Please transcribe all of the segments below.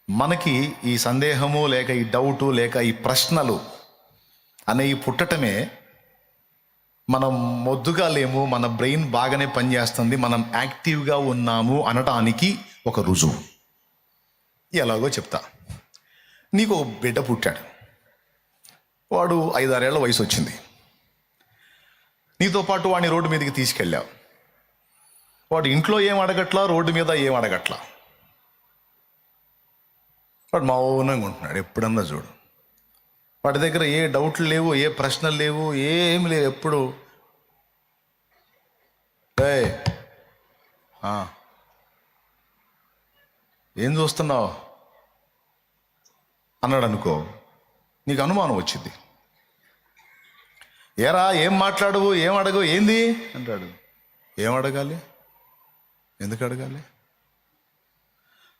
మనకి ఈ సందేహము లేక ఈ డౌటు లేక ఈ ప్రశ్నలు అనేవి పుట్టటమే మనం మొద్దుగా లేము, మన బ్రెయిన్ బాగానే పనిచేస్తుంది, మనం యాక్టివ్గా ఉన్నాము అనటానికి ఒక రుజువు. ఎలాగో చెప్తా. నీకు ఒక బిడ్డ పుట్టాడు, వాడు 5-6 ఏళ్ల వయసు వచ్చింది. నీతో పాటు వాడిని రోడ్డు మీదకి తీసుకెళ్ళావు. వాడు ఇంట్లో ఏం అడగట్లా, రోడ్డు మీద ఏం అడగట్లా, వాడు మౌనంగా ఉంటున్నాడు. ఎప్పుడన్నా చూడు, వాడి దగ్గర ఏ డౌట్లు లేవు, ఏ ప్రశ్నలు లేవు, ఏమి లేవు. ఎప్పుడు ఏం చూస్తున్నావు అన్నాడు అనుకో, నీకు అనుమానం వచ్చింది. ఏరా ఏం మాట్లాడవు, ఏం అడగవు, ఏంది అంటాడు. ఏం అడగాలి, ఎందుకు అడగాలి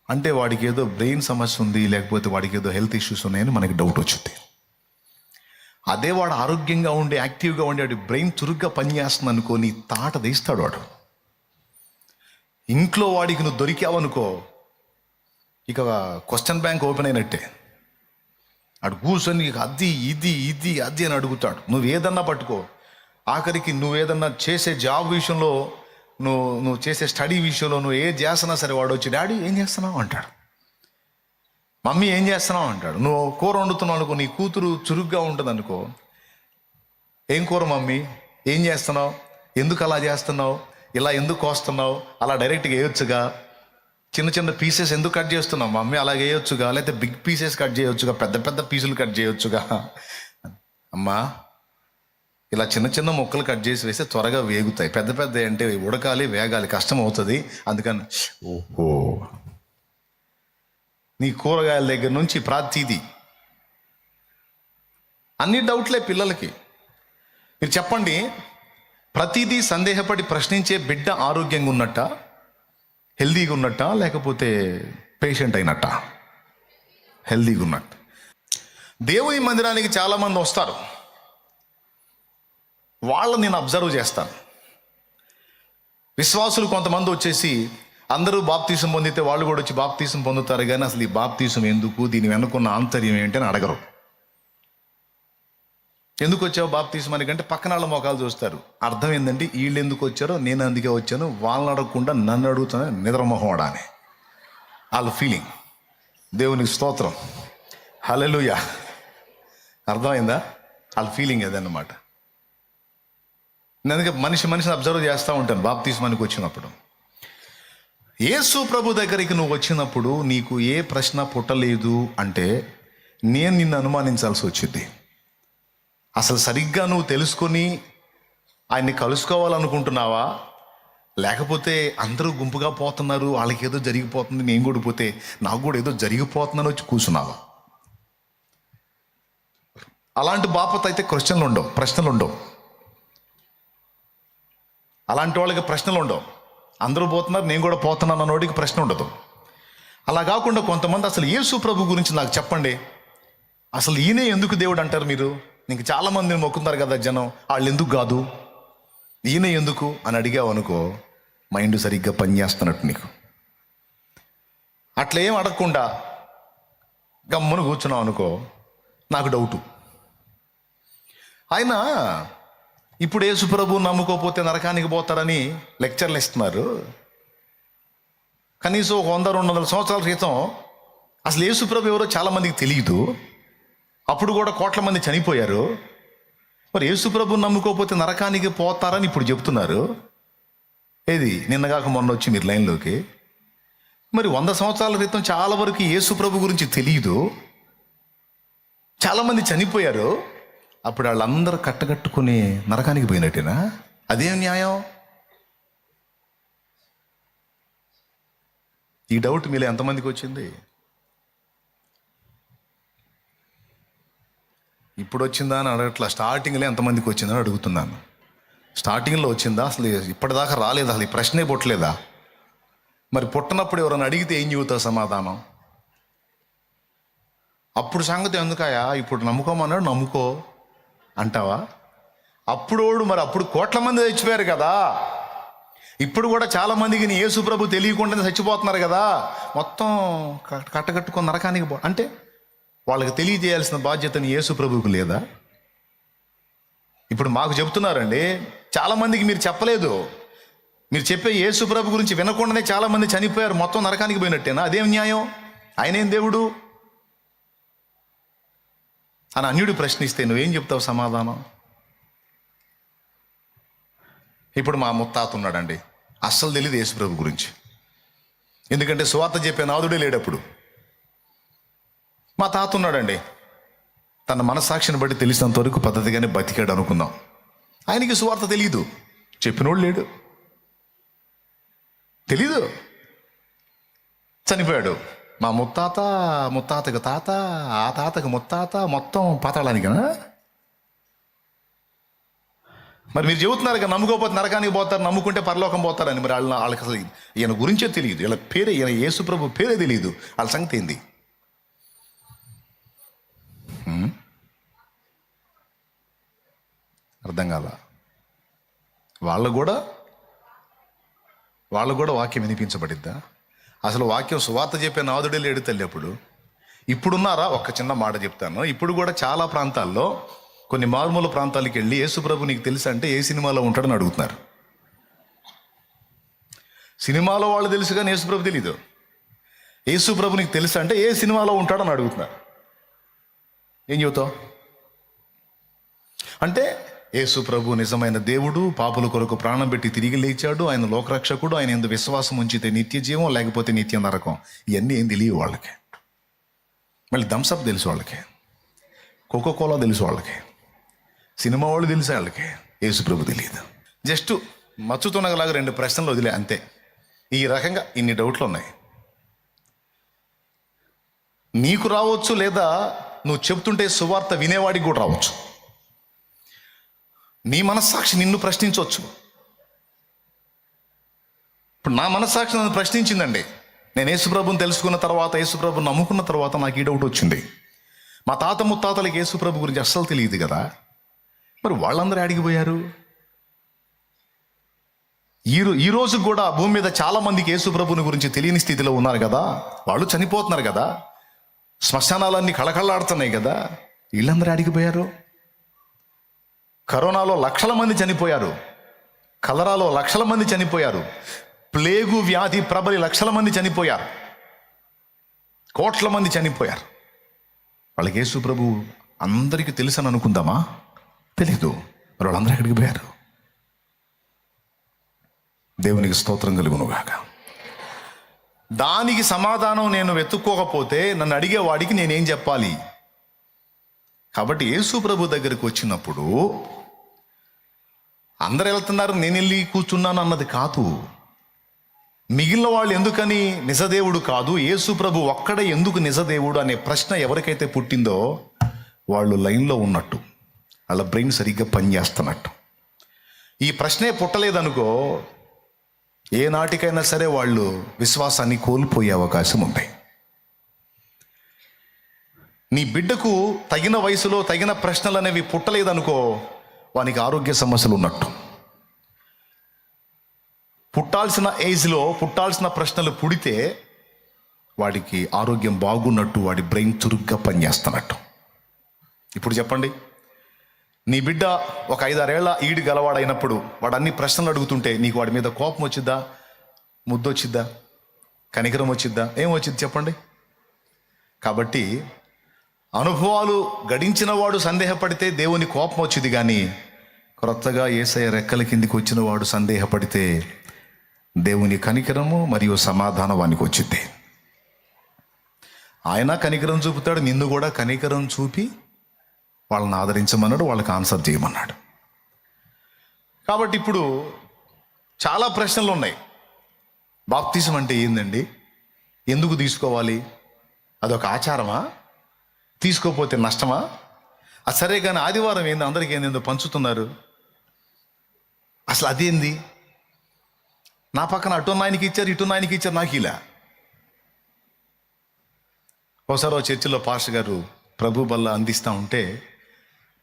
అంటే వాడికి ఏదో బ్రెయిన్ సమస్య ఉంది, లేకపోతే వాడికి ఏదో హెల్త్ ఇష్యూస్ ఉన్నాయని మనకి డౌట్ వచ్చింది. అదే వాడు ఆరోగ్యంగా ఉండి యాక్టివ్గా ఉండి వాడి బ్రెయిన్ చురుగ్గా పనిచేస్తుంది అనుకో, నీ తాట తీస్తాడు వాడు. ఇంట్లో వాడికి నువ్వు దొరికావనుకో, ఇక క్వశ్చన్ బ్యాంక్ ఓపెన్ అయినట్టే. అడు కూర్చొని అది ఇది ఇది అది అని అడుగుతాడు. నువ్వు ఏదన్నా పట్టుకో, ఆఖరికి నువ్వేదన్నా చేసే జాబ్ విషయంలో, నువ్వు చేసే స్టడీ విషయంలో నువ్వు ఏది చేస్తున్నా సరే, వాడు వచ్చి డాడీ ఏం చేస్తున్నావు అంటాడు, మమ్మీ ఏం చేస్తున్నావు అంటాడు. నువ్వు కూర వండుతున్నావు అనుకో, నీ కూతురు చురుగ్గా ఉంటుంది అనుకో, ఏం కూర మమ్మీ, ఏం చేస్తున్నావు, ఎందుకు అలా చేస్తున్నావు, ఇలా ఎందుకు కోస్తున్నావు, అలా డైరెక్ట్గా వేయొచ్చుగా, చిన్న చిన్న పీసెస్ ఎందుకు కట్ చేస్తున్నావు మమ్మీ, అలాగే వేయొచ్చుగా, లేకపోతే బిగ్ పీసెస్ కట్ చేయొచ్చుగా, పెద్ద పెద్ద పీసులు కట్ చేయొచ్చుగా. అమ్మా ఇలా చిన్న చిన్న ముక్కలు కట్ చేసి వేస్తే త్వరగా వేగుతాయి, పెద్ద పెద్ద అంటే ఉడకాలి, వేగాలి, కష్టం అవుతుంది, అందుకని. ఓహో, నీ కూరగాయల దగ్గర నుంచి ప్రతిదీ అన్ని డౌట్లే పిల్లలకి. మీరు చెప్పండి, ప్రతిదీ సందేహపడి ప్రశ్నించే బిడ్డ ఆరోగ్యంగా ఉన్నట్ట, హెల్దీగా ఉన్నట్ట, లేకపోతే పేషెంట్ అయినట్ట? హెల్దీగా ఉన్నట్టు. దేవుని మందిరానికి చాలామంది వస్తారు, వాళ్ళని నేను అబ్జర్వ్ చేస్తాను. విశ్వాసులు కొంతమంది వచ్చేసి అందరూ బాప్తీసం పొందితే వాళ్ళు కూడా వచ్చి బాప్తీసం పొందుతారు, కానీ అసలు ఈ బాప్తీసం ఎందుకు, దీని వెనుకున్న ఆంతర్యం ఏంటి అని అడగరు. ఎందుకు వచ్చావు బాప్తీసం అని కంటే పక్కన వాళ్ళ మొఖాలు చూస్తారు. అర్థం ఏంటంటే వీళ్ళు ఎందుకు వచ్చారో, నేను అందుకే వచ్చాను, వాళ్ళని అడగకుండా నన్ను అడుగుతాను, నిద్రమొహం అని వాళ్ళ ఫీలింగ్. దేవునికి స్తోత్రం, హల్లెలూయా. అర్థమైందా? వాళ్ళ ఫీలింగ్ అదన్నమాట. నేను అందుకే మనిషిని అబ్జర్వ్ చేస్తూ ఉంటాను. బాప్తీస్మానికి వచ్చినప్పుడు, యేసు ప్రభు దగ్గరికి నువ్వు వచ్చినప్పుడు నీకు ఏ ప్రశ్న పుట్టలేదు అంటే నేను నిన్ను అనుమానించాల్సి వచ్చింది. అసలు సరిగ్గా నువ్వు తెలుసుకొని ఆయన్ని కలుసుకోవాలనుకుంటున్నావా, లేకపోతే అందరూ గుంపుగా పోతున్నారు, వాళ్ళకి ఏదో జరిగిపోతుంది, నేను కూడా పోతే నాకు కూడా ఏదో జరిగిపోతుందని వచ్చి కూర్చున్నావా? అలాంటి బాపత అయితే ప్రశ్నలు ఉండవు. అలాంటి వాళ్ళకి ప్రశ్నలు ఉండవు. అందరూ పోతున్నారు, నేను కూడా పోతున్నాను అన్నోడికి ప్రశ్న ఉండదు. అలా కాకుండా కొంతమంది అసలు యేసు ప్రభు గురించి నాకు చెప్పండి, అసలు ఈయనే ఎందుకు దేవుడు అంటారు మీరు, నీకు చాలామందిని మొక్కుతున్నారు కదా జనం, వాళ్ళు ఎందుకు కాదు, ఈయన ఎందుకు అని అడిగావు అనుకో, మైండ్ సరిగ్గా పనిచేస్తున్నట్టు నీకు. అట్లా ఏం అడగకుండా గమ్మున కూర్చున్నావు అనుకో, నాకు డౌటు. ఆయన ఇప్పుడు యేసుప్రభు నమ్ముకోకపోతే నరకానికి పోతారని లెక్చర్లు ఇస్తున్నారు. కనీసం 100-200 సంవత్సరాల క్రితం అసలు యేసుప్రభు ఎవరో చాలామందికి తెలియదు. అప్పుడు కూడా కోట్ల మంది చనిపోయారు. మరి యేసుప్రభు నమ్ముకోకపోతే నరకానికి పోతారని ఇప్పుడు చెప్తున్నారు. ఏది నిన్నగాక మొన్న వచ్చి మీరు లైన్లోకి. మరి 100 సంవత్సరాల క్రితం చాలా వరకు యేసుప్రభు గురించి తెలియదు, చాలామంది చనిపోయారు. అప్పుడు వాళ్ళందరూ కట్టగట్టుకుని నరకానికి పోయినట్టేనా? అదేం న్యాయం? ఈ డౌట్ మీలో ఎంతమందికి వచ్చింది? ఇప్పుడు వచ్చిందా అని అడగట్లా, స్టార్టింగ్లో ఎంతమందికి వచ్చిందని అడుగుతున్నాను. స్టార్టింగ్లో వచ్చిందా? అసలు ఇప్పటిదాకా రాలేదా? అసలు ఈ ప్రశ్నే పుట్టలేదా? మరి పుట్టనప్పుడు ఎవరైనా అడిగితే ఏం చెబుతావు సమాధానం? అప్పుడు సంగతి ఎందుకయా, ఇప్పుడు నమ్ముకోమన్నాడు నమ్ముకో అంటావా? అప్పుడు మరి అప్పుడు కోట్ల మంది చచ్చిపోయారు కదా, ఇప్పుడు కూడా చాలా మందికి నీ యేసు ప్రభు తెలియకుండానే చచ్చిపోతున్నారు కదా, మొత్తం కట్టకట్టుకొని నరకానికి అంటే వాళ్ళకి తెలియజేయాల్సిన బాధ్యత నీ యేసు ప్రభువుకు లేదా? ఇప్పుడు మాకు చెబుతున్నారండి, చాలా మందికి మీరు చెప్పలేదు. మీరు చెప్పే యేసు ప్రభు గురించి వినకుండానే చాలా మంది చనిపోయారు, మొత్తం నరకానికి పోయినట్టేనా? అదేం న్యాయం? ఆయనేం దేవుడు అని అన్యుడు ప్రశ్నిస్తే నువ్వేం చెప్తావు సమాధానం? ఇప్పుడు మా ముత్తాత ఉన్నాడండి, అస్సలు తెలియదు యేసు ప్రభు గురించి, ఎందుకంటే సువార్త చెప్పే నాదుడే లేడప్పుడు. మా తాత ఉన్నాడండి, తన మనస్సాక్షిని బట్టి తెలిసినంత వరకు పద్ధతిగానే బతికాడు అనుకుందాం. ఆయనకి సువార్త తెలియదు, చెప్పినోడు లేడు, తెలీదు, చనిపోయాడు. మా ముత్తాతకు తాత, ఆ తాతకు ముత్తాత, మొత్తం పాతాళానికనా? మరి మీరు చెబుతున్నారు కదా, నమ్ముకోకపోతే నరకానికి పోతారు, నమ్ముకుంటే పరలోకం పోతారని. మరి వాళ్ళకి అసలు ఈయన గురించే తెలియదు, వీళ్ళ పేరే, ఈయన యేసు ప్రభు పేరే తెలియదు. వాళ్ళ సంగతి ఏంది? అర్థం కాల. వాళ్ళు కూడా వాక్యం వినిపించబడిద్దా? అసలు వాక్యం సువార్త చెప్పే నాదుడే లేడు తల్లి అప్పుడు. ఇప్పుడున్నారా? ఒక చిన్న మాట చెప్తాను. ఇప్పుడు కూడా చాలా ప్రాంతాల్లో, కొన్ని మారుమూల ప్రాంతాలకు వెళ్ళి యేసు ప్రభు నీకు తెలుసా అంటే ఏ సినిమాలో ఉంటాడని అడుగుతున్నారు. సినిమాలో వాళ్ళు తెలుసు కానీ యేసు ప్రభు తెలీదు. యేసు ప్రభు నీకు తెలుసా అంటే ఏ సినిమాలో ఉంటాడని అడుగుతున్నారు. ఏం చెబుతావు? అంటే యేసు ప్రభు నిజమైన దేవుడు, పాపుల కొరకు ప్రాణం పెట్టి తిరిగి లేచాడు, ఆయన లోకరక్షకుడు, ఆయన ఎందు విశ్వాసం ఉంచితే నిత్య జీవం, లేకపోతే నిత్య నరకం. ఇవన్నీ ఏం తెలియవు వాళ్ళకి. మళ్ళీ థమ్సప్ తెలుసు వాళ్ళకి, కోకోకోలా తెలుసు వాళ్ళకి, సినిమా వాళ్ళు తెలుసు వాళ్ళకి, యేసు ప్రభు తెలియదు. జస్ట్ మచ్చుతున్నగలాగా 2 ప్రశ్నలు వదిలే అంతే. ఈ రకంగా ఇన్ని డౌట్లు ఉన్నాయి. నీకు రావచ్చు, లేదా నువ్వు చెప్తుంటే సువార్త వినేవాడికి కూడా రావచ్చు. నీ మనస్సాక్షి నిన్ను ప్రశ్నించవచ్చు. ఇప్పుడు నా మనస్సాక్షి నన్ను ప్రశ్నించిందండి. నేను యేసుప్రభుని తెలుసుకున్న తర్వాత, యేసుప్రభుని నమ్ముకున్న తర్వాత నాకు ఈ డౌట్ వచ్చింది. మా తాత ముత్తాతలకి యేసుప్రభు గురించి అస్సలు తెలియదు కదా, మరి వాళ్ళందరూ అడిగిపోయారు. ఈ రోజు కూడా భూమి మీద చాలా మందికి యేసుప్రభుని గురించి తెలియని స్థితిలో ఉన్నారు కదా, వాళ్ళు చనిపోతున్నారు కదా, శ్మశానాలన్నీ కళకళలాడుతున్నాయి కదా, వీళ్ళందరూ అడిగిపోయారు. కరోనాలో లక్షల మంది చనిపోయారు, కలరాలో లక్షల మంది చనిపోయారు, ప్లేగు వ్యాధి ప్రబలి లక్షల మంది చనిపోయారు, కోట్ల మంది చనిపోయారు. వాళ్ళకి యేసు ప్రభు అందరికీ తెలుసని అనుకుందామా? తెలీదు. మరి వాళ్ళందరూ ఎక్కడికి పోయారు? దేవునికి స్తోత్రం కలుగునుగాక. దానికి సమాధానం నేను వెతుక్కోకపోతే నన్ను అడిగేవాడికి నేనేం చెప్పాలి? కాబట్టి యేసు ప్రభు దగ్గరికి వచ్చినప్పుడు అందరు వెళ్తున్నారు, నేను వెళ్ళి కూర్చున్నాను అన్నది కాదు. మిగిలిన వాళ్ళు ఎందుకని నిజదేవుడు కాదు, యేసు ప్రభు ఒక్కడే ఎందుకు నిజదేవుడు అనే ప్రశ్న ఎవరికైతే పుట్టిందో వాళ్ళు లైన్లో ఉన్నట్టు, వాళ్ళ బ్రెయిన్ సరిగ్గా పనిచేస్తున్నట్టు. ఈ ప్రశ్నే పుట్టలేదనుకో, ఏ నాటికైనా సరే వాళ్ళు విశ్వాసాన్ని కోల్పోయే అవకాశం ఉంది. నీ బిడ్డకు తగిన వయసులో తగిన ప్రశ్నలు అనేవి పుట్టలేదనుకో, వానికి ఆరోగ్య సమస్యలు ఉన్నట్టు. పుట్టాల్సిన ఏజ్లో పుట్టాల్సిన ప్రశ్నలు పుడితే వాడికి ఆరోగ్యం బాగున్నట్టు, వాడి బ్రెయిన్ చురుగ్గా పనిచేస్తున్నట్టు. ఇప్పుడు చెప్పండి, నీ బిడ్డ ఒక 5-6 ఏళ్ల ఈడి గలవాడైనప్పుడు వాడు అన్ని ప్రశ్నలు అడుగుతుంటే నీకు వాడి మీద కోపం వచ్చిద్దా, ముద్దు వచ్చిద్దా, కనికరం వచ్చిద్దా? ఏం వచ్చింది చెప్పండి? కాబట్టి అనుభవాలు గడించిన వాడు సందేహపడితే దేవుని కోపం వచ్చింది, కానీ క్రొత్తగా యేసయ్య రెక్కల కిందికి వచ్చిన వాడు సందేహపడితే దేవుని కనికరము మరియు సమాధానం వానికి వచ్చింది. ఆయన కనికరం చూపుతాడు, నిన్ను కూడా కనికరం చూపి వాళ్ళని ఆదరించమన్నాడు, వాళ్ళకి ఆన్సర్ చేయమన్నాడు. కాబట్టి ఇప్పుడు చాలా ప్రశ్నలు ఉన్నాయి. బాప్తిజం అంటే ఏందండి? ఎందుకు తీసుకోవాలి? అదొక ఆచారమా? తీసుకోపోతే నష్టమా? సరే కానీ ఆదివారం ఏంది, అందరికీ ఏందో పంచుతున్నారు, అసలు అదేంది? నా పక్కన అటు నాయనకి ఇచ్చారు, ఇటు నాయనకి ఇచ్చారు, నాకు ఇలా. ఒకసారి ఓ చర్చిలో పాస్టర్ గారు ప్రభు బల్ల అందిస్తూ ఉంటే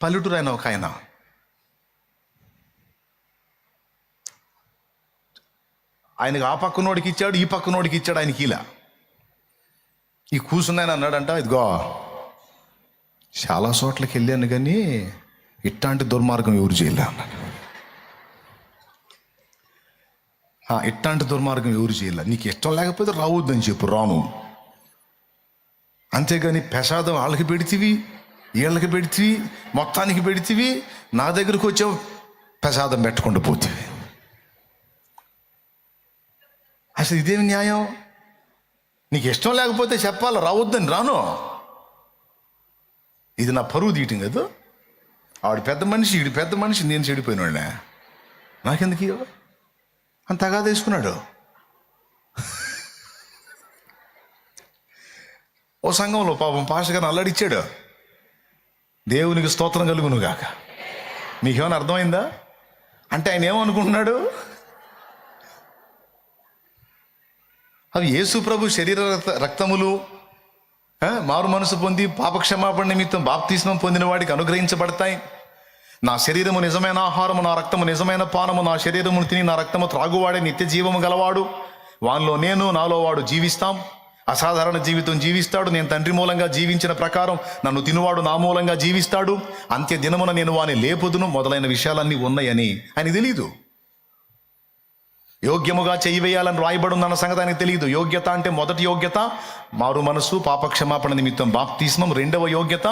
పల్లెటూరు ఒక ఆయన ఆయనకు ఆ పక్కనోడికి ఇచ్చాడు, ఈ పక్కనోడికి ఇచ్చాడు, ఆయనకి ఇలా. ఈ కూర్చున్నాయని అన్నాడంట, ఇదిగో చాలా చోట్లకి వెళ్ళాను కానీ ఇట్లాంటి దుర్మార్గం ఎవరు చేయలే అన్నాడు. ఇట్లాంటి దుర్మార్గం ఎవరు చేయలే. నీకు ఇష్టం లేకపోతే రావద్దని చెప్పు, రాను. అంతేగాని ప్రసాదం వాళ్ళకి పెడితివి, వీళ్ళకి పెడితివి, మొత్తానికి పెడితివి, నా దగ్గరకు వచ్చావు ప్రసాదం పెట్టకుండా పోతివి. అసలు ఇదేమి న్యాయం? నీకు ఇష్టం లేకపోతే చెప్పాలి, రావద్దని రాను. ఇది నా పరువు తీయటం కదా. ఆవిడ పెద్ద మనిషి, ఈడు పెద్ద మనిషి, నేను చెడిపోయినాడే, నాకెందుకు అంత అగాధ వేసుకున్నాడు. ఓ సంఘంలో పాపం పాస్టర్ గారిని అల్లాడిచ్చాడు. దేవునికి స్తోత్రం కలుగును గాక. మీకేమైనా అర్థమైందా? అంటే ఆయన ఏమనుకుంటున్నాడు? అవి యేసు ప్రభు శరీర రక్తములు, మారు మనసు పొంది పాపక్షమాపణ నిమిత్తం బాప్తిస్మం పొందిన వాడికి అనుగ్రహించబడతాయి. నా శరీరము నిజమైన ఆహారము, నా రక్తము నిజమైన పానము. నా శరీరమును తిని నా రక్తము త్రాగువాడే నిత్య జీవము గలవాడు. వానిలో నేను, నాలో వాడు జీవిస్తాం. అసాధారణ జీవితం జీవిస్తాడు. నేను తండ్రి మూలంగా జీవించిన ప్రకారం నన్ను తినువాడు నా మూలంగా జీవిస్తాడు. అంత్య దినమున నేను వాని లేపుదును. మొదలైన విషయాలన్నీ ఉన్నాయని ఆయన తెలీదు. యోగ్యముగా చెయ్యివేయాలని రాయబడుందన్న సంగతి ఆయనకు తెలియదు. యోగ్యత అంటే మొదటి యోగ్యత మారు మనసు, పాపక్షమాపణ నిమిత్తం బాప్తిస్మం. రెండవ యోగ్యత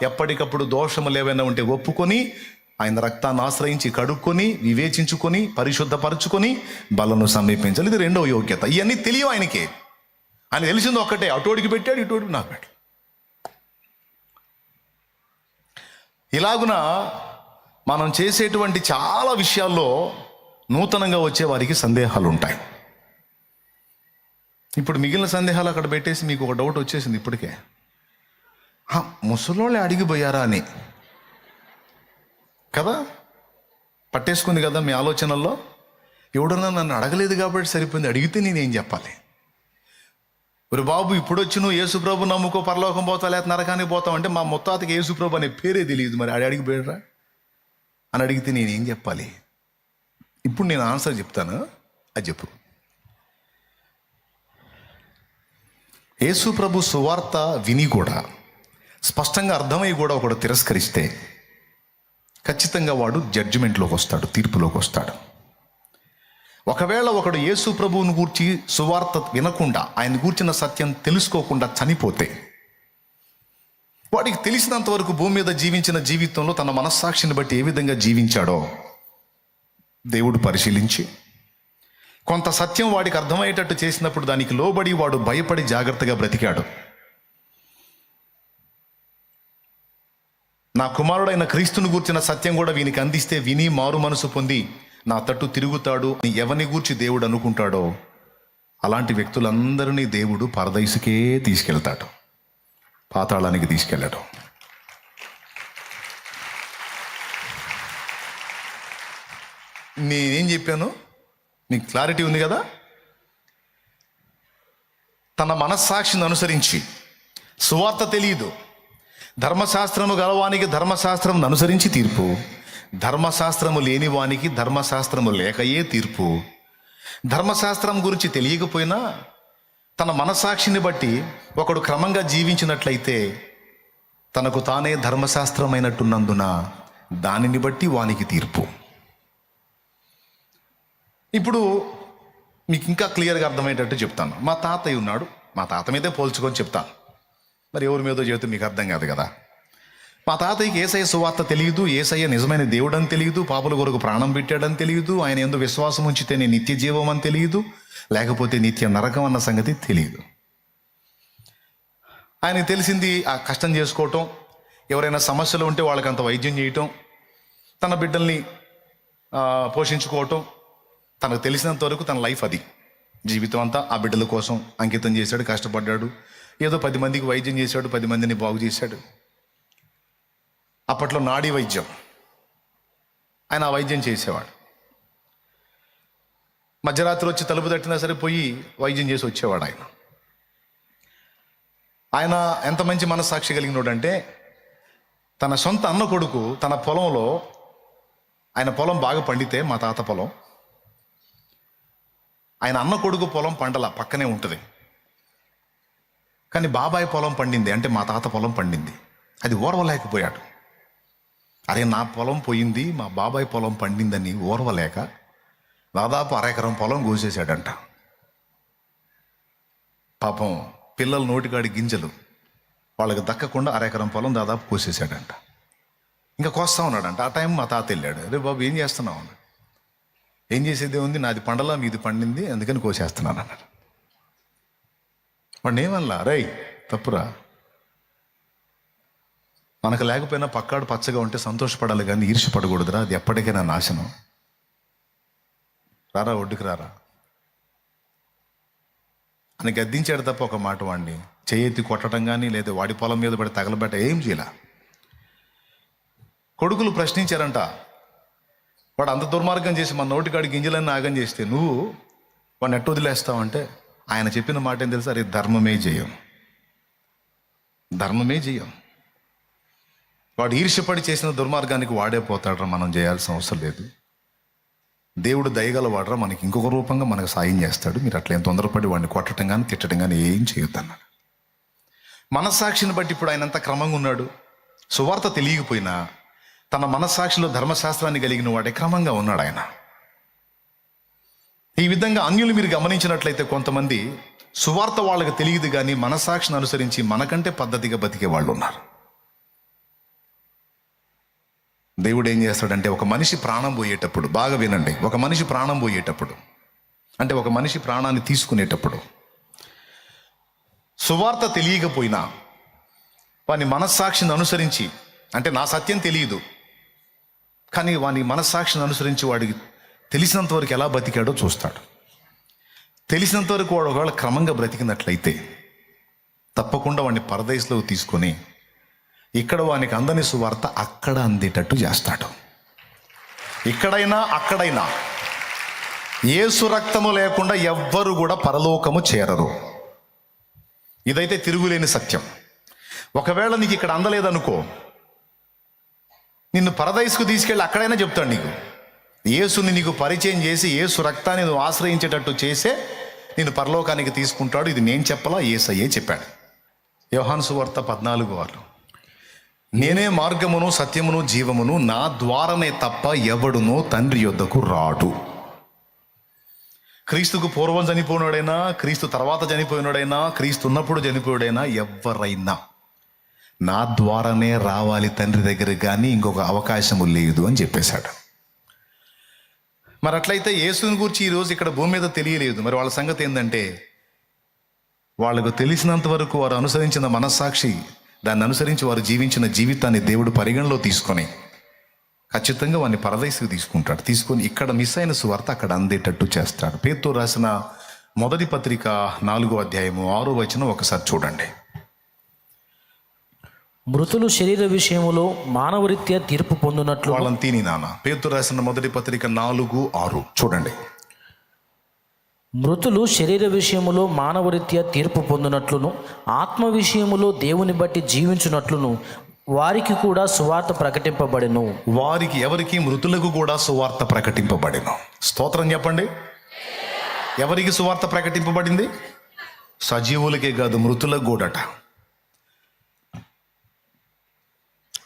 ఎప్పటికప్పుడు దోషములు ఏవైనా ఉంటే ఒప్పుకొని ఆయన రక్తాన్ని ఆశ్రయించి కడుక్కొని వివేచించుకొని పరిశుద్ధపరచుకొని బలను సమీపించాలి. ఇది రెండవ యోగ్యత. ఇవన్నీ తెలియవు ఆయనకి. ఆయన తెలిసింది ఒక్కటే, అటోడికి పెట్టాడు, ఇటోడికి నాకు పెట్టాడు. ఇలాగున మనం చేసేటువంటి చాలా విషయాల్లో నూతనంగా వచ్చే వారికి సందేహాలు ఉంటాయి. ఇప్పుడు మిగిలిన సందేహాలు అక్కడ పెట్టేసి మీకు ఒక డౌట్ వచ్చేసింది ఇప్పటికే. ముసలోళ్ళే అడిగిపోయారా అని కదా పట్టేసుకుంది కదా మీ ఆలోచనల్లో. ఎవడన్నా నన్ను అడగలేదు కాబట్టి సరిపోయింది, అడిగితే నేనేం చెప్పాలి? ఒరు బాబు, ఇప్పుడు వచ్చి నువ్వు యేసుప్రభు నమ్ముకో పరలోకం పోతా లేకపోతే నరకానికి పోతావు అంటే మా ముత్తాతకి యేసుప్రభు అనే పేరే తెలియదు, మరి అడిగిపోయారా అని అడిగితే నేనేం చెప్పాలి? ఇప్పుడు నేను ఆన్సర్ చెప్తాను, అది చెప్పు. యేసుప్రభు సువార్త విని కూడా స్పష్టంగా అర్థమై కూడా ఒకడు తిరస్కరిస్తే ఖచ్చితంగా వాడు జడ్జిమెంట్లోకి వస్తాడు, తీర్పులోకి వస్తాడు. ఒకవేళ ఒకడు యేసు ప్రభువును గూర్చి సువార్త వినకుండా, ఆయన గూర్చిన సత్యం తెలుసుకోకుండా చనిపోతే, వాడికి తెలిసినంత వరకు భూమి మీద జీవించిన జీవితంలో తన మనస్సాక్షిని బట్టి ఏ విధంగా జీవించాడో దేవుడు పరిశీలించి కొంత సత్యం వాడికి అర్థమయ్యేటట్టు చేసినప్పుడు దానికి లోబడి వాడు భయపడి జాగ్రత్తగా బ్రతికాడు. నా కుమారుడైన క్రీస్తుని గూర్చిన సత్యం కూడా వీనికి అందిస్తే విని మారు మనసు పొంది నా తట్టు తిరుగుతాడు అని ఎవరిని గూర్చి దేవుడు అనుకుంటాడో అలాంటి వ్యక్తులందరినీ దేవుడు పరదైసుకే తీసుకెళ్తాడు, పాతాళానికి తీసుకెళ్ళాడు. నేనేం చెప్పాను మీకు క్లారిటీ ఉంది కదా? తన మనస్సాక్షిని అనుసరించి, సువార్త తెలియదు, ధర్మశాస్త్రము గలవానికి ధర్మశాస్త్రం అనుసరించి తీర్పు, ధర్మశాస్త్రము లేని వానికి ధర్మశాస్త్రము లేకయే తీర్పు. ధర్మశాస్త్రం గురించి తెలియకపోయినా తన మనస్సాక్షిని బట్టి ఒకడు క్రమంగా జీవించినట్లయితే తనకు తానే ధర్మశాస్త్రమైనట్టున్నందున దానిని బట్టి వానికి తీర్పు. ఇప్పుడు మీకు ఇంకా క్లియర్గా అర్థమయ్యేటట్టు చెప్తాను. మా తాతయ్య ఉన్నాడు, మా తాత మీదే పోల్చుకొని చెప్తాను, మరి ఎవరి మీదో చెబితే మీకు అర్థం కాదు కదా. మా తాతయ్యకి యేసయ్య సువార్త తెలియదు, యేసయ్య నిజమైన దేవుడు అని తెలియదు, పాపుల కొరకు ప్రాణం పెట్టాడని తెలియదు, ఆయన యందు విశ్వాసం ఉంచితేనే నిత్య జీవం అని తెలియదు, లేకపోతే నిత్య నరకం అన్న సంగతి తెలియదు. ఆయనకు తెలిసింది ఆ కష్టం చేసుకోవటం, ఎవరైనా సమస్యలు ఉంటే వాళ్ళకి అంత వైద్యం చేయటం, తన బిడ్డల్ని పోషించుకోవటం. తనకు తెలిసినంత వరకు తన లైఫ్ అది. జీవితం అంతా ఆ బిడ్డల కోసం అంకితం చేశాడు, కష్టపడ్డాడు. ఏదో 10 మందికి వైద్యం చేశాడు, 10 మందిని బాగు చేశాడు. అప్పట్లో నాడీ వైద్యం, ఆయన ఆ వైద్యం చేసేవాడు. మధ్యరాత్రి వచ్చి తలుపు తట్టినా సరే పోయి వైద్యం చేసి వచ్చేవాడు ఆయన. ఆయన ఎంత మంచి మనస్సాక్షి కలిగినోడంటే, తన సొంత అన్న కొడుకు తన పొలంలో, ఆయన పొలం బాగా పండితే, మా తాత పొలం, ఆయన అన్న కొడుకు పొలం పండల పక్కనే ఉంటుంది, కానీ బాబాయ్ పొలం పండింది, అంటే మా తాత పొలం పండింది. అది ఓర్వలేకపోయాడు. అరే నా పొలం పోయింది, మా బాబాయ్ పొలం పండిందని ఓర్వలేక దాదాపు 1/2 ఎకరం పొలం కోసేశాడంట. పాపం పిల్లలు నోటికాడి గింజలు వాళ్ళకి దక్కకుండా 1/2 ఎకరం పొలం దాదాపు కోసేశాడంట. ఇంకా కోస్తా ఉన్నాడంట. ఆ టైం మా తాత వెళ్ళాడు. అరే బాబు ఏం చేస్తున్నావు అన్నాడు. ఏం చేసేదే ఉంది, నాది పండలా మీది పండింది, అందుకని కోసేస్తున్నాను అన్నాడు. వాడిని ఏమల్లా, రై తప్పురా, మనకు లేకపోయినా పక్కాడు పచ్చగా ఉంటే సంతోషపడాలి కానీ ఈర్ష్యపడకూడదురా, అది ఎప్పటికైనా నాశనం. రారా ఒడ్డుకు రారా అని గద్దించాడు తప్ప ఒక మాట వాడిని చేయెత్తి కొట్టడం కానీ లేదా వాడి పొలం మీద పడి తగలబెట్ట ఏం చేయలే. కొడుకులు ప్రశ్నించారంట, వాడు అంత దుర్మార్గం చేసి మన నోటికాడి గింజలన్నీ ఆగం చేస్తే నువ్వు వాడిని ఎట్టు వదిలేస్తావంటే ఆయన చెప్పిన మాట ఏం తెలుసా, అరే ధర్మమే జయం, ధర్మమే జయం. వాడు ఈర్ష్యపడి చేసిన దుర్మార్గానికి వాడే పోతాడరా, మనం చేయాల్సిన అవసరం లేదు. దేవుడు దయగలవాడరా, మనకి ఇంకొక రూపంగా మనకు సాయం చేస్తాడు. మీరు అట్లా ఏం తొందరపడి వాడిని కొట్టడం కానీ తిట్టడం కానీ ఏం చేయొద్దన్నాడు. మనస్సాక్షిని బట్టి ఇప్పుడు ఆయన అంతా క్రమంగా ఉన్నాడు. సువార్త తెలియకపోయినా తన మనస్సాక్షిలో ధర్మశాస్త్రాన్ని కలిగిన వాడే క్రమంగా ఉన్నాడు ఆయన. ఈ విధంగా అన్యులు మీరు గమనించినట్లయితే కొంతమంది సువార్త వాళ్ళకి తెలియదు కానీ మనస్సాక్షిని అనుసరించి మనకంటే పద్ధతిగా బతికే వాళ్ళు ఉన్నారు. దేవుడు ఏం చేస్తాడంటే ఒక మనిషి ప్రాణం పోయేటప్పుడు, బాగా వినండి, ఒక మనిషి ప్రాణం పోయేటప్పుడు అంటే ఒక మనిషి ప్రాణాన్ని తీసుకునేటప్పుడు సువార్త తెలియకపోయినా వాని మనస్సాక్షిని అనుసరించి, అంటే నా సత్యం తెలియదు కానీ వాని మనస్సాక్షిని అనుసరించి వాడికి తెలిసినంత వరకు ఎలా బతికాడో చూస్తాడు. తెలిసినంత వరకు వాడు ఒకవేళ క్రమంగా బ్రతికినట్లయితే తప్పకుండా వాడిని పరదేశంలోకి తీసుకొని ఇక్కడ వానికి అందని సువార్త అక్కడ అందేటట్టు చేస్తాడు. ఇక్కడైనా అక్కడైనా యేసు రక్తము లేకుండా ఎవ్వరు కూడా పరలోకము చేరరు. ఇదైతే తిరుగులేని సత్యం. ఒకవేళ నీకు ఇక్కడ అందలేదనుకో, నిన్ను పరదైసుకు తీసుకెళ్ళి అక్కడైనా చెప్తాడు నీకు. యేసుని నీకు పరిచయం చేసి యేసు రక్తాన్ని నువ్వు ఆశ్రయించేటట్టు చేసే నేను పరలోకానికి తీసుకుంటాడు. ఇది నేను చెప్పలా, యేసయ్యే చెప్పాడు. యోహాను సువార్త 14:6, నేనే మార్గమును సత్యమును జీవమును, నా ద్వారానే తప్ప ఎవడునో తండ్రి యొద్దకు రాడు. క్రీస్తుకు పూర్వం చనిపోయినోడైనా, క్రీస్తు తర్వాత చనిపోయినోడైనా, క్రీస్తు ఉన్నప్పుడు చనిపోయాడైనా ఎవరైనా నా ద్వారానే రావాలి తండ్రి దగ్గరికి, కానీ ఇంకొక అవకాశము లేదు అని చెప్పేశాడు. మరి అట్లయితే యేసుని గురించి ఈరోజు ఇక్కడ భూమి మీద తెలియలేదు. మరి వాళ్ళ సంగతి ఏంటంటే, వాళ్ళకు తెలిసినంత వరకు వారు అనుసరించిన మనస్సాక్షి, దాన్ని అనుసరించి వారు జీవించిన జీవితాన్ని దేవుడు పరిగణలో తీసుకొని ఖచ్చితంగా వాడిని పరదేశకు తీసుకుంటాడు. తీసుకొని ఇక్కడ మిస్ అయిన సువార్త అక్కడ అందేటట్టు చేస్తాడు. పేతురు రాసిన మొదటి పత్రిక 4వ అధ్యాయము 6వ వచనం ఒకసారి చూడండి. మృతులు శరీర విషయములో మానవరీత్యా తీర్పు పొందినట్లు, వాళ్ళని తిని నాన్న. పేతురు రాసిన మొదటి పత్రిక 4:6 చూడండి. మృతులు శరీర విషయములో మానవరీత్యా తీర్పు పొందినట్లును, ఆత్మ విషయములో దేవుని బట్టి జీవించున్నట్లును వారికి కూడా సువార్త ప్రకటింపబడెను. వారికి, ఎవరికి? మృతులకు కూడా సువార్త ప్రకటింపబడెను. స్తోత్రం చెప్పండి. ఎవరికి సువార్త ప్రకటింపబడింది? సజీవులకే కాదు, మృతులకు కూడాట.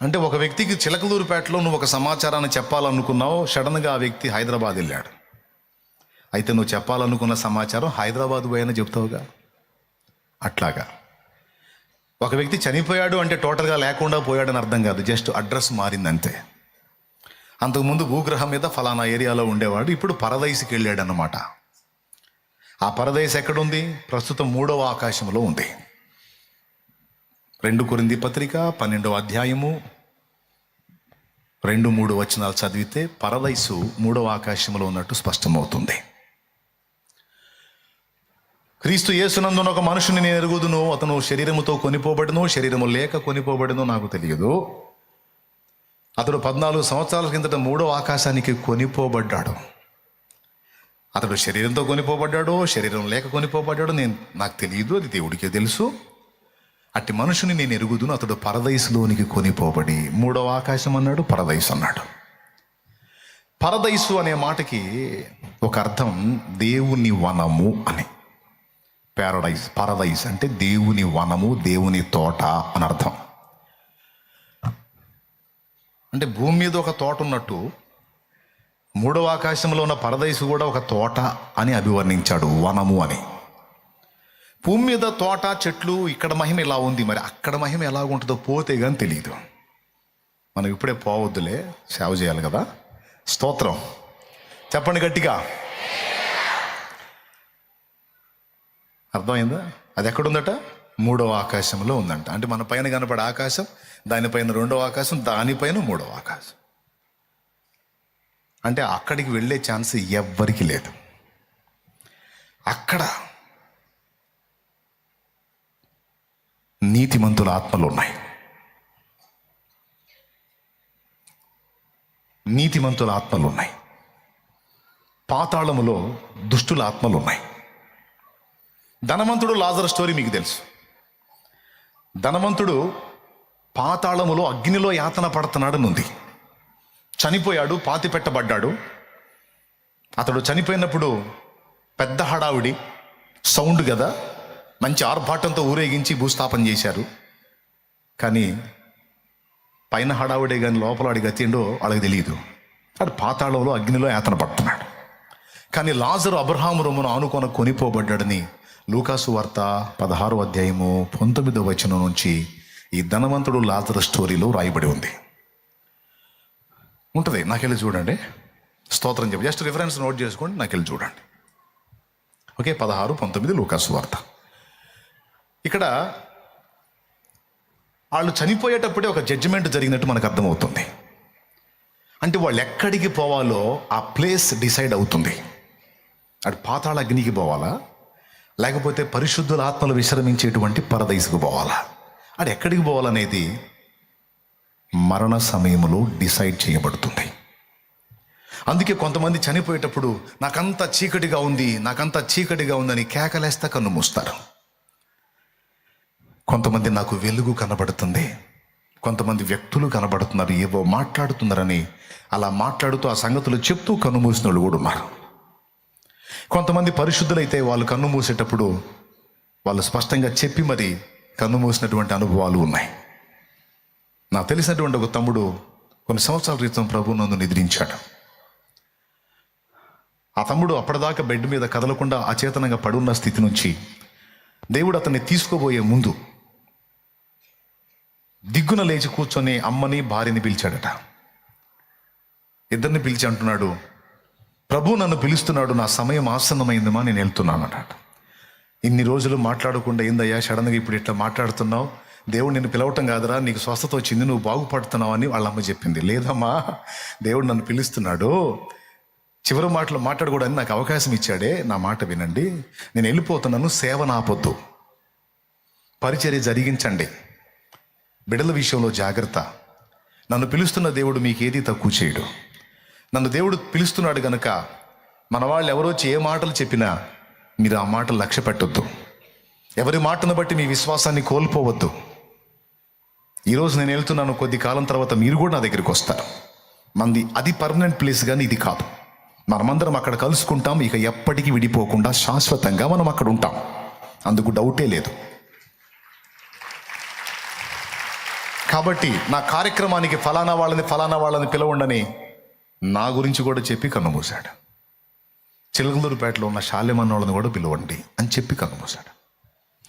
అంటే ఒక వ్యక్తికి చిలకలూరుపేటలో నువ్వు ఒక సమాచారాన్ని చెప్పాలనుకున్నావు, సడన్గా ఆ వ్యక్తి హైదరాబాద్ వెళ్ళాడు. అయితే నువ్వు చెప్పాలనుకున్న సమాచారం హైదరాబాద్ పోయినా చెప్తావుగా. అట్లాగా ఒక వ్యక్తి చనిపోయాడు అంటే టోటల్గా లేకుండా పోయాడని అర్థం కాదు, జస్ట్ అడ్రస్ మారింది అంతే. అంతకుముందు భూగ్రహం మీద ఫలానా ఏరియాలో ఉండేవాడు, ఇప్పుడు పరదైస్కి వెళ్ళాడు అన్నమాట. ఆ పరదైస్ ఎక్కడుంది? ప్రస్తుతం 3వ ఆకాశంలో ఉంది. 2 కొరింథీ పత్రిక 12వ అధ్యాయము 2-3 వచనాలు చదివితే పరదైసు 3వ ఆకాశంలో ఉన్నట్టు స్పష్టమవుతుంది. క్రీస్తు యేసునందున ఒక మనుషుని నేను ఎరుగుదును, అతను శరీరముతో కొనిపోబడును, శరీరము లేక కొనిపోబడును నాకు తెలియదు. అతడు 14 సంవత్సరాల కిందట 3వ ఆకాశానికి కొనిపోబడ్డాడు. అతడు శరీరంతో కొనిపోబడ్డాడో శరీరం లేక కొనిపోబడ్డాడో నాకు తెలియదు, అది దేవుడికే తెలుసు. అట్టి మనుషుని నేను ఎరుగుదును, అతడు పరదైసులోనికి కొనిపోబడి, 3వ ఆకాశం అన్నాడు, పరదైసు అన్నాడు. పరదైసు అనే మాటకి ఒక అర్థం దేవుని వనము అని. పారడైజ్ అంటే దేవుని వనము, దేవుని తోట అని అర్థం. అంటే భూమి మీద ఒక తోట ఉన్నట్టు మూడవ ఆకాశంలో ఉన్న పరదైసు కూడా ఒక తోట అని అభివర్ణించాడు, వనము అని. భూమి మీద తోట, చెట్లు, ఇక్కడ మహిమ ఎలా ఉంది, మరి అక్కడ మహిమ ఎలా ఉంటుందో పోతే కానీ తెలియదు. మనం ఇప్పుడే పోవద్దులే, సేవ చేయాలి కదా. స్తోత్రం చెప్పండి గట్టిగా. అర్థమైందా? అది ఎక్కడుందట? మూడవ ఆకాశంలో ఉందంట. అంటే మన పైన కనపడే ఆకాశం, దానిపైన రెండవ ఆకాశం, దానిపైన మూడవ ఆకాశం. అంటే అక్కడికి వెళ్ళే ఛాన్స్ ఎవ్వరికి లేదు. అక్కడ నీతిమంతుల ఆత్మలు ఉన్నాయి, నీతిమంతుల ఆత్మలు ఉన్నాయి. పాతాళములో దుష్టుల ఆత్మలు ఉన్నాయి. ధనవంతుడు లాజరు స్టోరీ మీకు తెలుసు. ధనవంతుడు పాతాళములో అగ్నిలో యాతన పడుతున్నాడని ఉంది. చనిపోయాడు, పాతి పెట్టబడ్డాడు. అతడు చనిపోయినప్పుడు పెద్ద హడావుడి, సౌండ్ కదా, మంచి ఆర్భాటంతో ఊరేగించి భూస్థాపన చేశారు. కానీ పైన హడావుడే కానీ లోపల వాడి గతిండో వాళ్ళకి తెలియదు. వాడు పాతాళంలో అగ్నిలో యాతన పడుతున్నాడు. కానీ లాజరు అబ్రహాము రొమ్మును ఆనుకొన కొనిపోబడ్డాడని లూకాసు వార్త 16వ అధ్యాయము 19వ వచనం నుంచి ఈ ధనవంతుడు లాజరు స్టోరీలో రాయబడి ఉంది. ఉంటుంది, నాకెళ్ళి చూడండి. స్తోత్రం చెప్పి జస్ట్ రిఫరెన్స్ నోట్ చేసుకోండి, నాకెళ్ళి చూడండి. ఓకే, 16-19 లూకాసు వార్త. ఇక్కడ వాళ్ళు చనిపోయేటప్పుడే ఒక జడ్జిమెంట్ జరిగినట్టు మనకు అర్థమవుతుంది. అంటే వాళ్ళు ఎక్కడికి పోవాలో ఆ ప్లేస్ డిసైడ్ అవుతుంది. అటు పాతాళ అగ్నికి పోవాలా, లేకపోతే పరిశుద్ధుల ఆత్మలు విశ్రమించేటువంటి పరదైసుకు పోవాలా, అది ఎక్కడికి పోవాలనేది మరణ సమయంలో డిసైడ్ చేయబడుతుంది. అందుకే కొంతమంది చనిపోయేటప్పుడు నాకంతా చీకటిగా ఉంది, నాకంతా చీకటిగా ఉందని కేకలేస్తా కన్ను మూస్తారు. కొంతమంది నాకు వెలుగు కనబడుతుంది, కొంతమంది వ్యక్తులు కనబడుతున్నారు, ఏవో మాట్లాడుతున్నారని అలా మాట్లాడుతూ ఆ సంగతులు చెప్తూ కన్ను మూసిన వాళ్ళు కూడా ఉన్నారు. కొంతమంది పరిశుద్ధులైతే వాళ్ళు కన్ను మూసేటప్పుడు వాళ్ళు స్పష్టంగా చెప్పి మరి కన్ను మూసినటువంటి అనుభవాలు ఉన్నాయి. నాకు తెలిసినటువంటి ఒక తమ్ముడు కొన్ని సంవత్సరాల క్రితం ప్రభువు నందు నిద్రించాడు. ఆ తమ్ముడు అప్పటిదాకా బెడ్ మీద కదలకుండా అచేతనంగా పడున్న స్థితి నుంచి దేవుడు అతన్ని తీసుకోబోయే ముందు దిగ్గున లేచి కూర్చొని అమ్మని భార్యని పిలిచాడట. ఇద్దరిని పిలిచి అంటున్నాడు, ప్రభు నన్ను పిలుస్తున్నాడు, నా సమయం ఆసన్నమైందమ్మా, నేను వెళ్తున్నానట. ఇన్ని రోజులు మాట్లాడకుండా ఏందయ్యా సడన్గా ఇప్పుడు ఇట్లా మాట్లాడుతున్నావు, దేవుడు నిన్ను పిలవటం కాదురా, నీకు స్వస్థత వచ్చింది, నువ్వు బాగుపడుతున్నావు అని వాళ్ళ అమ్మ చెప్పింది. లేదమ్మా, దేవుడు నన్ను పిలుస్తున్నాడు, చివరి మాటలు మాట్లాడుకోవడానికి నాకు అవకాశం ఇచ్చాడే, నా మాట వినండి, నేను వెళ్ళిపోతున్నాను, సేవ నాపొద్దు, పరిచర్య జరిగించండి, బిడ్డల విషయంలో జాగ్రత్త, నన్ను పిలుస్తున్న దేవుడు మీకు ఏది తక్కువ చేయడు, నన్ను దేవుడు పిలుస్తున్నాడు గనక మన వాళ్ళు ఎవరో వచ్చి ఏ మాటలు చెప్పినా మీరు ఆ మాటలు లక్ష్య పెట్టొద్దు, ఎవరి మాటను బట్టి మీ విశ్వాసాన్ని కోల్పోవద్దు. ఈరోజు నేను వెళ్తున్నాను, కొద్ది కాలం తర్వాత మీరు కూడా నా దగ్గరికి వస్తారు, మంది అది పర్మనెంట్ ప్లేస్ కానీ ఇది కాదు, మనమందరం అక్కడ కలుసుకుంటాం, ఇక ఎప్పటికీ విడిపోకుండా శాశ్వతంగా మనం అక్కడ ఉంటాం, అందుకు డౌటే లేదు. కాబట్టి నా కార్యక్రమానికి ఫలానా వాళ్ళని పిలవండని నా గురించి కూడా చెప్పి కన్నుమూశాడు. చిలకలూరుపేటలో ఉన్న శాల్యమన్న వాళ్ళని కూడా పిలవండి అని చెప్పి కన్నుమూశాడు.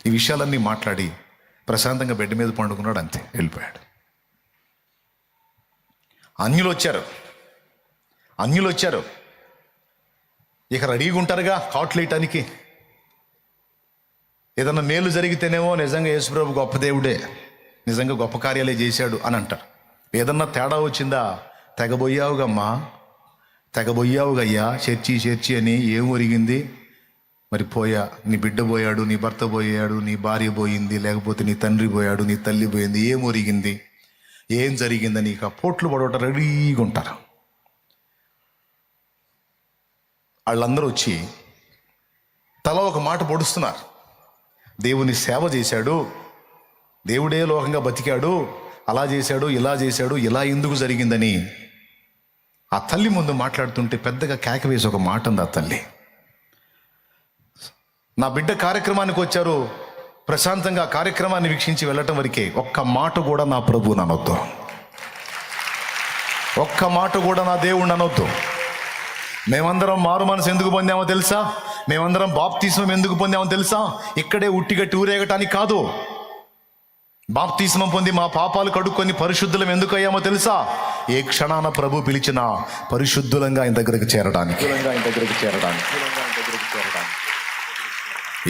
ఈ విషయాలన్నీ మాట్లాడి ప్రశాంతంగా బెడ్ మీద పండుకున్నాడు, అంతే, వెళ్ళిపోయాడు. అన్యులు వచ్చారు, ఇక రెడీగా ఉంటారుగా కాట్లు వేయటానికి. ఏదన్నా మేలు జరిగితేనేమో నిజంగా యేసుప్రభు గొప్ప దేవుడే, నిజంగా గొప్ప కార్యాలే చేశాడు అని అంటారు. ఏదన్నా తేడా వచ్చిందా, తెగబోయావుగయ్యా చర్చి అని, ఏం ఒరిగింది, మరి పోయా, నీ బిడ్డ పోయాడు, నీ భర్త పోయాడు, నీ భార్య పోయింది, లేకపోతే నీ తండ్రి పోయాడు, నీ తల్లి పోయింది, ఏం ఒరిగింది, ఏం జరిగిందని ఇక పోట్లు పడవట రెడీగా ఉంటారు. వాళ్ళందరూ వచ్చి తల ఒక మాట పొడుస్తున్నారు, దేవుని సేవ చేశాడు, దేవుడే లోకంగా బతికాడు, అలా చేశాడు, ఇలా చేశాడు, ఇలా ఎందుకు జరిగిందని ఆ తల్లి ముందు మాట్లాడుతుంటే పెద్దగా కేక వేసి ఒక మాట ఉంది ఆ తల్లి. నా బిడ్డ కార్యక్రమానికి వచ్చారు, ప్రశాంతంగా కార్యక్రమాన్ని వీక్షించి వెళ్ళటం వరకే. ఒక్క మాట కూడా నా ప్రభు అనొద్దు, ఒక్క మాట కూడా నా దేవుడు అనొద్దు. మేమందరం మారు మనసు ఎందుకు పొందామో తెలుసా? మేమందరం బాప్తిస్మం ఎందుకు పొందామో తెలుసా? ఇక్కడే ఉట్టిగట్టి ఊరేగటానికి కాదు. బాప్తిస్మం పొంది మా పాపాలు కడుక్కొని పరిశుద్ధులం ఎందుకు అయ్యామో తెలుసా? ఏ క్షణాన ప్రభు పిలిచిన పరిశుద్ధులంగా ఆయన దగ్గరికి చేరడానికి.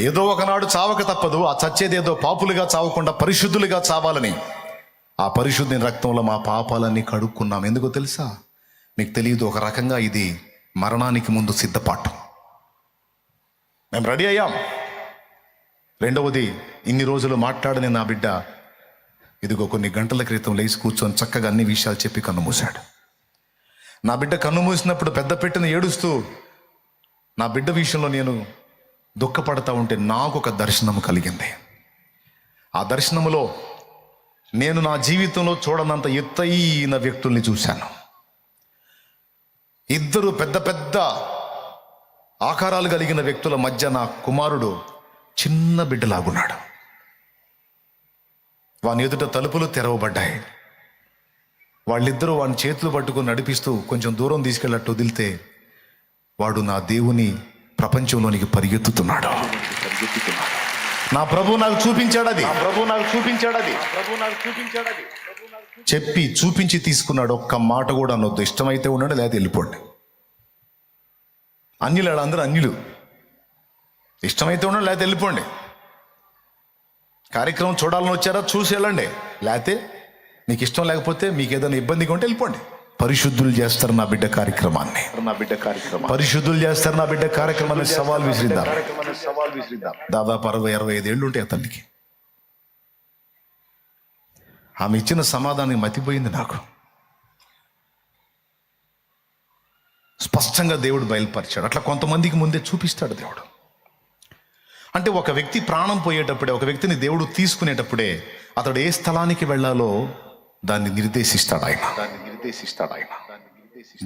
ఏదో ఒకనాడు చావక తప్పదు. ఆ చచ్చేది ఏదో పాపులుగా చావకుండా పరిశుద్ధులుగా చావాలని ఆ పరిశుద్ధి రక్తంలో మా పాపాలన్నీ కడుక్కున్నాం. ఎందుకో తెలుసా? మీకు తెలియదు. ఒక రకంగా ఇది మరణానికి ముందు సిద్ధపాటు. మేము రెడీ అయ్యాం. రెండవది, ఇన్ని రోజులు మాట్లాడని నా బిడ్డ ఇదిగో కొన్ని గంటల క్రితం లేచి కూర్చొని చక్కగా అన్ని విషయాలు చెప్పి కన్ను మూశాడు. నా బిడ్డ కన్ను మూసినప్పుడు పెద్ద పెట్టిన ఏడుస్తూ నా బిడ్డ విషయంలో నేను దుఃఖపడతా ఉంటే నాకు ఒక దర్శనం కలిగింది. ఆ దర్శనములో నేను నా జీవితంలో చూడనంత ఎత్తైన వ్యక్తుల్ని చూశాను. ఇద్దరు పెద్ద పెద్ద ఆకారాలు కలిగిన వ్యక్తుల మధ్య నా కుమారుడు చిన్న బిడ్డలాగున్నాడు. వాని ఎదుట తలుపులు తెరవబడ్డాయి. వాళ్ళిద్దరూ వాని చేతులు పట్టుకుని నడిపిస్తూ కొంచెం దూరం తీసుకెళ్ళట్టు వదిలితే వాడు నా దేవుని ప్రపంచంలోనికి పరిగెత్తుతున్నాడు. నా ప్రభు నాకు చూపించాడు అది. చెప్పి చూపించి తీసుకున్నాడు. ఒక్క మాట కూడా అనొద్దు. ఇష్టమైతే ఉన్నాడు, లేదా వెళ్ళిపోండి. అన్యులు, అందరూ అన్యులు. ఇష్టమైతే ఉన్నాడు, లేకపోతే వెళ్ళిపోండి. కార్యక్రమం చూడాలని వచ్చారా, చూసి వెళ్ళండి. లేకపోతే మీకు ఇష్టం లేకపోతే, మీకు ఏదైనా ఇబ్బందిగా ఉంటే వెళ్ళిపోండి. పరిశుద్ధులు చేస్తారు నా బిడ్డ కార్యక్రమాన్ని. పరిశుద్ధులు చేస్తారు నా బిడ్డ కార్యక్రమాన్ని సవాల్ విసిరిద్దాం. దాదాపు 60-65 ఏళ్ళు ఉంటాయి అతనికి. ఆమె ఇచ్చిన సమాధానం మతిపోయింది నాకు. స్పష్టంగా దేవుడు బయలుపరిచాడు. అట్లా కొంతమందికి ముందే చూపిస్తాడు దేవుడు. అంటే ఒక వ్యక్తి ప్రాణం పోయేటప్పుడే, ఒక వ్యక్తిని దేవుడు తీసుకునేటప్పుడే అతడు ఏ స్థలానికి వెళ్ళాలో దాన్ని నిర్దేశిస్తాడు ఆయన.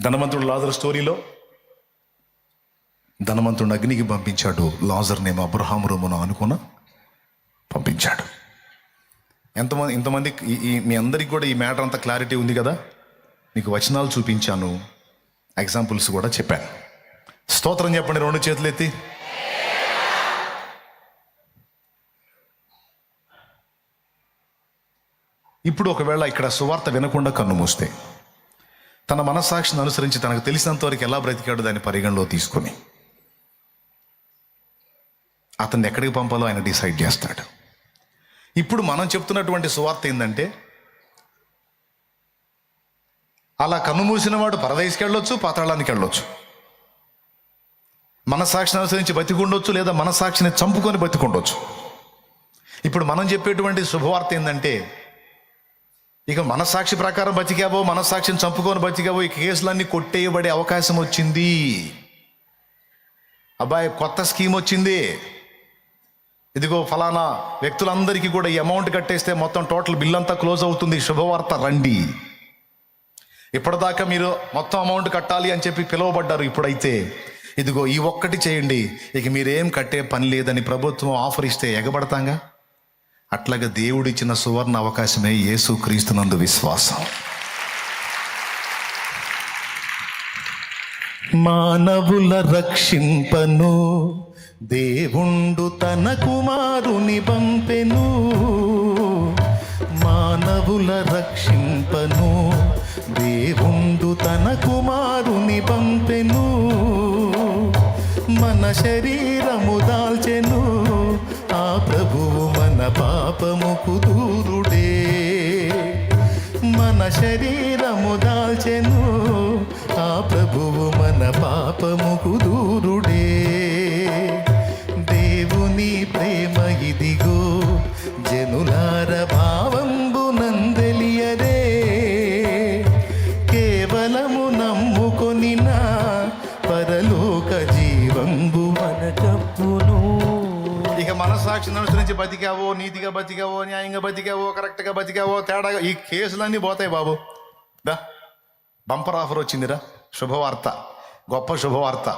ధనవంతుడు లాజరు స్టోరీలో ధనవంతుడు అగ్నికి పంపించాడు. లాజర్నేమో అబ్రహాము రొమ్మున అనుకున్న పంపించాడు. ఇంతమంది మీ అందరికి కూడా ఈ మ్యాటర్ అంతా క్లారిటీ ఉంది కదా. మీకు వచనాలు చూపించాను, ఎగ్జాంపుల్స్ కూడా చెప్పాను. స్తోత్రం చెప్పండి 2 చేతులు ఎత్తి. ఇప్పుడు ఒకవేళ ఇక్కడ సువార్త వినకుండా కన్ను మూస్తే, తన మనస్సాక్షిని అనుసరించి తనకు తెలిసినంత వరకు ఎలా బ్రతికాడు దాన్ని పరిగణలో తీసుకొని అతన్ని ఎక్కడికి పంపాలో ఆయన డిసైడ్ చేస్తాడు. ఇప్పుడు మనం చెప్తున్నటువంటి సువార్త ఏంటంటే, అలా కన్ను మూసిన వాడు పరదేశికి వెళ్ళొచ్చు, పాతాళానికి వెళ్ళొచ్చు. మనస్సాక్షిని అనుసరించి బతికుండొచ్చు, లేదా మనస్సాక్షిని చంపుకొని బతికుండొచ్చు. ఇప్పుడు మనం చెప్పేటువంటి శుభవార్త ఏంటంటే, ఇక మనస్సాక్షి ప్రకారం బతికావో, మనస్సాక్షిని చంపుకొని బతికావో, ఈ కేసులన్నీ కొట్టేయబడే అవకాశం వచ్చింది. అబ్బాయి కొత్త స్కీమ్ వచ్చింది. ఇదిగో ఫలానా వ్యక్తులందరికీ కూడా ఈ అమౌంట్ కట్టేస్తే మొత్తం టోటల్ బిల్ అంతా క్లోజ్ అవుతుంది. శుభవార్త రండి. ఇప్పటిదాకా మీరు మొత్తం అమౌంట్ కట్టాలి అని చెప్పి పిలువబడ్డారు. ఇప్పుడైతే ఇదిగో ఈ ఒక్కటి చేయండి, ఇక మీరేం కట్టే పని లేదని ప్రభుత్వం ఆఫర్ ఇస్తే ఎగబడతాంగా. అట్లాగా దేవుడిచ్చిన సువర్ణ అవకాశమే యేసుక్రీస్తునందు విశ్వాసం. మానవుల రక్షింపను దేవుండు తన కుమారుని పంపెను. మానవుల రక్షింపను దేవుండు తన కుమారుని పంపెను. మన శరీరము దాల్చెను ఆ ప్రభువు మన పాపముకు దూరుడే. మన శరీరము దాల్చెను ఆ ప్రభువు మన పాపముకు దూరుడే. దేవుని ప్రేమ ఇదిగో జనులార భావంబు నందెలియరే. కేవలము నమ్ముకొనిన పరలోక జీవంబు మనకప్పును. ఇక మనస్సాక్షిని అనుసరించి బతికావో, నీతిగా బతికావో, న్యాయంగా బతికావో, కరెక్ట్గా బతికావో, తేడాగా, ఈ కేసులన్నీ పోతాయి బాబు. దా బంపర్ ఆఫర్ వచ్చిందిరా, శుభవార్త, గొప్ప శుభవార్త.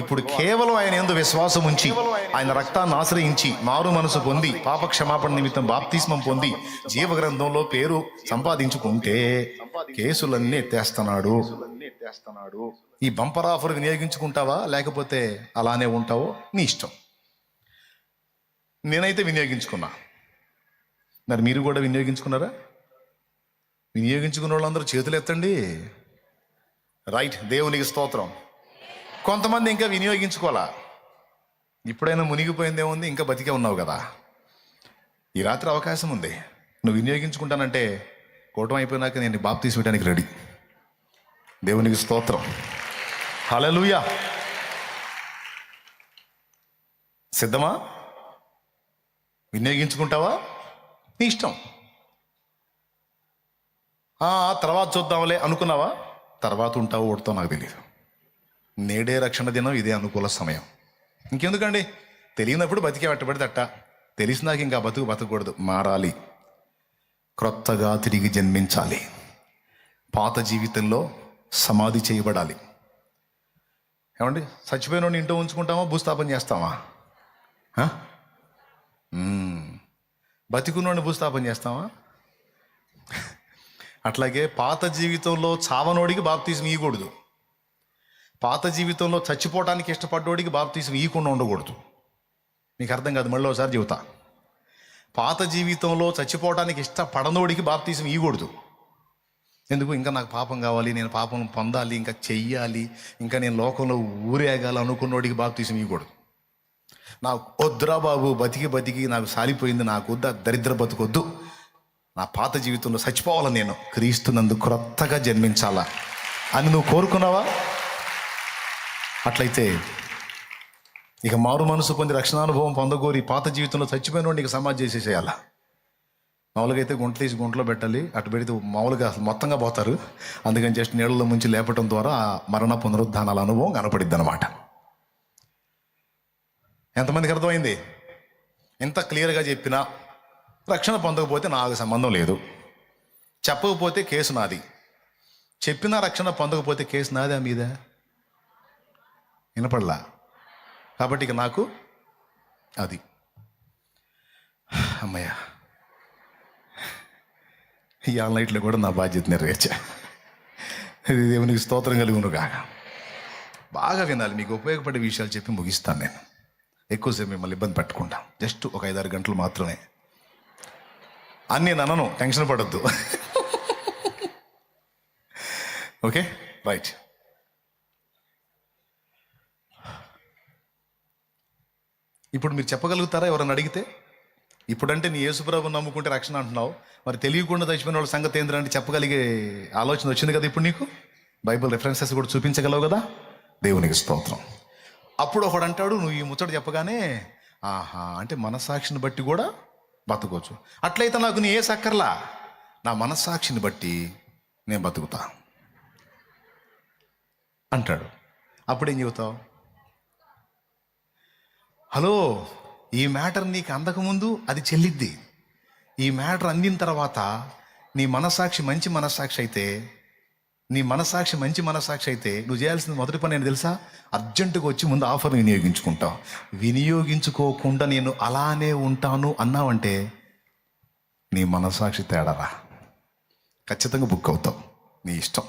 ఇప్పుడు కేవలం ఆయన యందు విశ్వాసం ఉంచి, ఆయన రక్తాన్ని ఆశ్రయించి, మారు మనసు పొంది, పాప క్షమాపణ నిమిత్తం బాప్తిస్మం పొంది, జీవగ్రంథంలో పేరు సంపాదించుకుంటే కేసులన్నీ ఎత్తేస్తున్నాడు. ఈ బంపర్ ఆఫర్ వినియోగించుకుంటావా, లేకపోతే అలానే ఉంటావో నీ ఇష్టం. నేనైతే వినియోగించుకున్నా. మరి మీరు కూడా వినియోగించుకున్నారా? వినియోగించుకున్న వాళ్ళందరూ చేతులు ఎత్తండి. రైట్, దేవునికి స్తోత్రం. కొంతమంది ఇంకా వినియోగించుకోవాలా. ఇప్పుడైనా మునిగిపోయిందేముంది, ఇంకా బతికే ఉన్నావు కదా. ఈ రాత్రి అవకాశం ఉంది. నువ్వు వినియోగించుకుంటానంటే కూటమి అయిపోయినాక నేను బాప్తీసు ఇవ్వడానికి రెడీ. దేవునికి స్తోత్రం. హల్లెలూయా. సిద్ధమా? వినియోగించుకుంటావా? నీ ఇష్టం. తర్వాత చూద్దాంలే అనుకున్నావా? తర్వాత ఉంటావో ఓడుతావు నాకు తెలియదు. నేడే రక్షణ దినం, ఇదే అనుకూల సమయం. ఇంకెందుకండి, తెలియనప్పుడు బతికే పట్టబడి తట్ట, తెలిసినాక ఇంకా బతకూడదు. మారాలి, క్రొత్తగా తిరిగి జన్మించాలి, పాత జీవితంలో సమాధి చేయబడాలి. ఏమండి, చచ్చిపోయిన ఇంట్లో ఉంచుకుంటామా, భూస్థాపన చేస్తామా? బతికున్నోడిని భూస్థాపన చేస్తామా? అట్లాగే పాత జీవితంలో చావనోడికి బాప్తీసం ఇవ్వకూడదు. పాత జీవితంలో చచ్చిపోవటానికి ఇష్టపడ్డోడికి బాప్తీసం ఇవ్వకుండా ఉండకూడదు. మీకు అర్థం కాదు, మళ్ళీ ఒకసారి చెబుతా. పాత జీవితంలో చచ్చిపోవటానికి ఇష్టపడనోడికి బాప్తీసం ఇవ్వకూడదు. ఎందుకు? ఇంకా నాకు పాపం కావాలి, నేను పాపం పొందాలి, ఇంకా చెయ్యాలి, ఇంకా నేను లోకంలో ఊరేగాలి అనుకున్నోడికి బాప్తీసం ఇవ్వకూడదు. నాకు వద్దురా బాబు, బతికి నాకు సాలిపోయింది, నాకు వద్దు, దరిద్ర బతుకొద్దు, నా పాత జీవితంలో చచ్చిపోవాలా, నేను క్రీస్తునందు క్రొత్తగా జన్మించాలా అని నువ్వు కోరుకున్నావా? అట్లయితే ఇక మారు మనసు పొంది రక్షణానుభవం పొందగోరి పాత జీవితంలో చచ్చిపోయిన నీకు సమాధి చేసేసేయాలా. మామూలుగా అయితే గుంట తీసి గుంటలో పెట్టాలి. అటు పెడితే మామూలుగా అసలు మొత్తంగా పోతారు. అందుకని జస్ట్ నీళ్ళలో ముంచి లేపటం ద్వారా మరణ పునరుద్ధానాల అనుభవం కనపడిద్ది అనమాట. ఎంతమందికి అర్థమైంది? ఎంత క్లియర్గా చెప్పినా రక్షణ పొందకపోతే నాకు సంబంధం లేదు, చెప్పకపోతే కేసు నాది, చెప్పినా రక్షణ పొందకపోతే కేసు నాదే మీద వినపడలా. కాబట్టి ఇక నాకు అది అమ్మయ్య, ఈ ఆన్లైట్లో కూడా నా బాధ్యత నెరవేర్చా. ఇది దేవునికి స్తోత్రం కలుగును కాక. బాగా వినాలి, మీకు ఉపయోగపడే విషయాలు చెప్పి ముగిస్తాను. నేను ఎక్కువసేపు మిమ్మల్ని ఇబ్బంది పెట్టుకుంటాం. జస్ట్ ఒక 5-6 గంటలు మాత్రమే. అన్నీ నన్నను, టెన్షన్ పడద్దు. Okay, right. ఇప్పుడు మీరు చెప్పగలుగుతారా ఎవరన్నా అడిగితే? ఇప్పుడంటే నీ యేసుప్రభుని నమ్ముకుంటే రక్షణ అంటున్నావు, మరి తెలియకుండా చచ్చిపోయిన వాళ్ళ సంగతి ఏంటంటే చెప్పగలిగే ఆలోచన వచ్చింది కదా ఇప్పుడు నీకు. బైబిల్ రెఫరెన్సెస్ కూడా చూపించగలవు కదా. దేవునికి స్తోత్రం. అప్పుడు ఒకడు అంటాడు, నువ్వు ఈ ముచ్చట చెప్పగానే, ఆహా అంటే మనస్సాక్షిని బట్టి కూడా బతకొచ్చు. అట్లయితే నాకు నీ ఏ సక్కర్లా, నా మనస్సాక్షిని బట్టి నేను బతుకుతా అంటాడు. అప్పుడేం చెబుతావు? హలో, ఈ మ్యాటర్ నీకు అందకముందు అది చెల్లిద్ది. ఈ మ్యాటర్ అందిన తర్వాత నీ మనస్సాక్షి మంచి మనస్సాక్షి అయితే, నీ మనస్సాక్షి మంచి మనస్సాక్షి అయితే నువ్వు చేయాల్సిన మొదటి పని ఏంటి తెలుసా? అర్జెంటుగా వచ్చి ముందు ఆఫర్ని వినియోగించుకుంటావు. వినియోగించుకోకుండా నేను అలానే ఉంటాను అన్నావంటే నీ మనస్సాక్షి తేడారా, ఖచ్చితంగా బుక్ అవుతావు. నీ ఇష్టం.